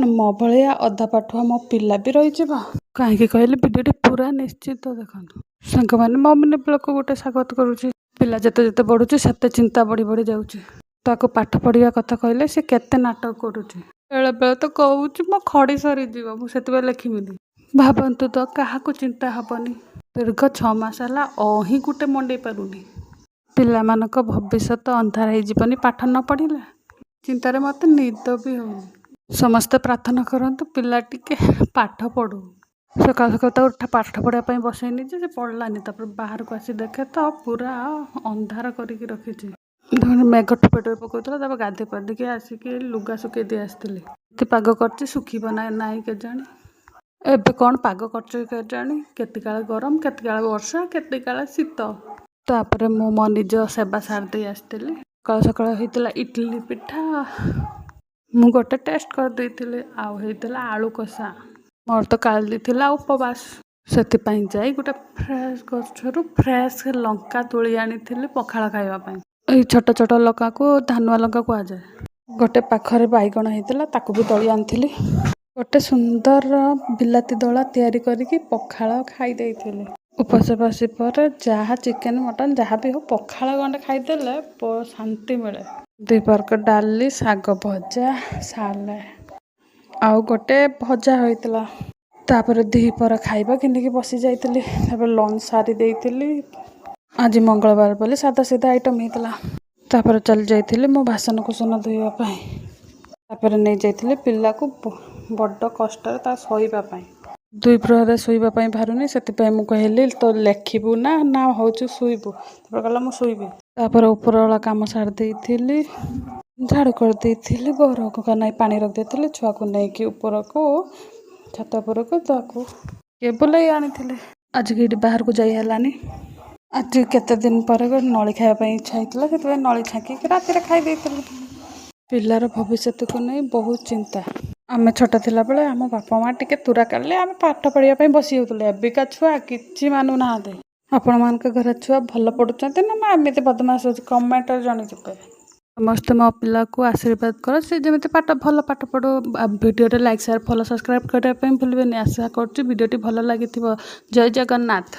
କ'ଣ ମୋ ଭଳିଆ ଅଧା ପାଠୁଆ ମୋ ପିଲା ବି ରହିଯିବ? କାହିଁକି କହିଲେ ଭିଡ଼ିଓଟି ପୁରା ନିଶ୍ଚିତ ଦେଖନ୍ତୁ। ସାଙ୍ଗମାନେ ମୋ ମିନି ବ୍ଲଗ୍କୁ ଗୋଟେ ସ୍ୱାଗତ କରୁଛି। ପିଲା ଯେତେ ଯେତେ ବଢ଼ୁଛି ସେତେ ଚିନ୍ତା ବଢ଼ି ବଢ଼ି ଯାଉଛି। ତାକୁ ପାଠ ପଢ଼ିବା କଥା କହିଲେ ସେ କେତେ ନାଟକ କରୁଛି। ବେଳେବେଳେ ତ କହୁଛି ମୋ ଖଡ଼ି ସରିଯିବ, ମୁଁ ସେଥିପାଇଁ ଲେଖିବିନି। ଭାବନ୍ତୁ ତ କାହାକୁ ଚିନ୍ତା ହେବନି। ଦୀର୍ଘ 6 ମାସ ହେଲା ହିଁ ଗୋଟେ ମଣ୍ଡେଇ ପାରୁନି। ପିଲାମାନଙ୍କ ଭବିଷ୍ୟତ ଅନ୍ଧାର ହେଇଯିବନି ପାଠ ନ ପଢ଼ିଲେ। ଚିନ୍ତାରେ ମୋତେ ନିଦ ବି ହେଉନି। ସମସ୍ତେ ପ୍ରାର୍ଥନା କରନ୍ତୁ ପିଲା ଟିକେ ପାଠ ପଢ଼ୁ। ସକାଳୁ ସକାଳୁ ତାକୁ ପାଠ ପଢ଼ିବା ପାଇଁ ବସେଇନି ଯେ ସେ ପଢ଼ିଲାନି। ତାପରେ ବାହାରକୁ ଆସି ଦେଖେ ତ ପୁରା ଅନ୍ଧାର କରିକି ରଖିଛି। ମେଘ ଟୋପେ ଟୋପେ ପକାଉଥିଲା, ତାପରେ ଗାଧୋଇ ପାଧିକି ଆସିକି ଲୁଗା ଶୁଖେଇ ଦେଇ ଆସିଥିଲି। ଏତେ ପାଗ କରିଛି ଶୁଖିବ ନା ନାହିଁ କେଜାଣି। ଏବେ କ'ଣ ପାଗ କରିଛି କେଜାଣି। କେତେକାଳେ ଗରମ, କେତେକାଳେ ବର୍ଷା, କେତେକାଳେ ଶୀତ। ତାପରେ ମୁଁ ମୋ ନିଜ ସେବା ସାରି ଦେଇ ଆସିଥିଲି। ସକାଳୁ ସକାଳୁ ହେଇଥିଲା ଇଟିଲି ପିଠା, ମୁଁ ଗୋଟେ ଟେଷ୍ଟ କରିଦେଇଥିଲି। ଆଉ ହେଇଥିଲା ଆଳୁ କଷା। ମୋର ତ କାଲି ଥିଲା ଉପବାସ, ସେଥିପାଇଁ ଯାଇ ଗୋଟେ ଫ୍ରେଶ୍ ଗଛରୁ ଫ୍ରେଶ୍ ଲଙ୍କା ତୋଳି ଆଣିଥିଲି ପଖାଳ ଖାଇବା ପାଇଁ। ଏଇ ଛୋଟ ଛୋଟ ଲଙ୍କାକୁ ଧାନୁଆ ଲଙ୍କା କୁହାଯାଏ। ଗୋଟେ ପାଖରେ ବାଇଗଣ ହେଇଥିଲା, ତାକୁ ବି ତୋଳି ଆଣିଥିଲି। ଗୋଟେ ସୁନ୍ଦର ବିଲାତି ଦଳା ତିଆରି କରିକି ପଖାଳ ଖାଇ ଦେଇଥିଲି। ଉପବାସ ବାସି ପରେ ଯାହା ଚିକେନ୍ ମଟନ୍ ଯାହା ବି ହଉ ପଖାଳ ଗଣ୍ଡେ ଖାଇଦେଲେ ଶାନ୍ତି ମିଳେ। ଦ୍ୱିପହରକ ଡାଲି, ଶାଗ ଭଜା, ସାଲାଡ଼ ଆଉ ଗୋଟେ ଭଜା ହୋଇଥିଲା। ତାପରେ ଦ୍ୱିପହର ଖାଇବା ଘିନିକି ବସି ଯାଇଥିଲି। ତାପରେ ଲଞ୍ଚ ସାରି ଦେଇଥିଲି। ଆଜି ମଙ୍ଗଳବାର ବୋଲି ସାଧା ସିଧା ଆଇଟମ୍ ହେଇଥିଲା। ତାପରେ ଚାଲି ଯାଇଥିଲି ମୋ ବାସନକୁସନ ଧୋଇବା ପାଇଁ। ତାପରେ ନେଇ ଯାଇଥିଲି ପିଲାକୁ ବଡ଼ କଷ୍ଟରେ ତା ଶୋଇବା ପାଇଁ। ଦ୍ୱିପ୍ରହରରେ ଶୋଇବା ପାଇଁ ବାହାରୁନି, ସେଥିପାଇଁ ମୁଁ କହିଲି ତ ଲେଖିବୁ ନା ହେଉଛି ଶୋଇବୁ। ତାପରେ କହିଲା ମୁଁ ଶୋଇବି। ତାପରେ ଉପରବେଳା କାମ ସାରି ଦେଇଥିଲି, ଝାଡ଼ୁ କରିଦେଇଥିଲି, ଘରକୁ ନାଇଁ ପାଣି ରଖିଦେଇଥିଲି। ଛୁଆକୁ ନେଇକି ଉପରକୁ ଛାତ ଉପରକୁ ତାକୁ କିଏ ବୁଲେଇ ଆଣିଥିଲି। ଆଜିକି ଏଠି ବାହାରକୁ ଯାଇ ହେଲାନି। ଆଜି କେତେ ଦିନ ପରେ ନଳି ଖାଇବା ପାଇଁ ଇଚ୍ଛା ହେଇଥିଲା, ସେଥିପାଇଁ ନଳି ଛାଙ୍କିକି ରାତିରେ ଖାଇ ଦେଇଥିଲି। ପିଲାର ଭବିଷ୍ୟତକୁ ନେଇ ବହୁତ ଚିନ୍ତା। ଆମେ ଛୋଟ ଥିଲାବେଳେ ଆମ ବାପା ମାଆ ଟିକେ ତୁରା କାଢ଼ିଲେ ଆମେ ପାଠ ପଢ଼ିବା ପାଇଁ ବସି ଯାଉଥିଲେ। ଏବେକା ଛୁଆ କିଛି ମାନୁନାହାନ୍ତି। ଆପଣମାନଙ୍କ ଘରେ ଛୁଆ ଭଲ ପଢ଼ୁଛନ୍ତି ନା ଏମିତି ବଦମାସ ହେଉଛି? କମେଣ୍ଟରେ ଜଣେଇଥିବେ। ସମସ୍ତେ ମୋ ପିଲାକୁ ଆଶୀର୍ବାଦ କର, ସେ ଯେମିତି ଭଲ ପାଠ ପଢ଼ୁ। ଭିଡ଼ିଓରେ ଲାଇକ୍, ସେୟାର, ଫଲୋ, ସବସ୍କ୍ରାଇବ୍ କରିବା ପାଇଁ ଭୁଲିବେନି। ଆଶା କରୁଛି ଭିଡ଼ିଓଟି ଭଲ ଲାଗିଥିବ। ଜୟ ଜଗନ୍ନାଥ।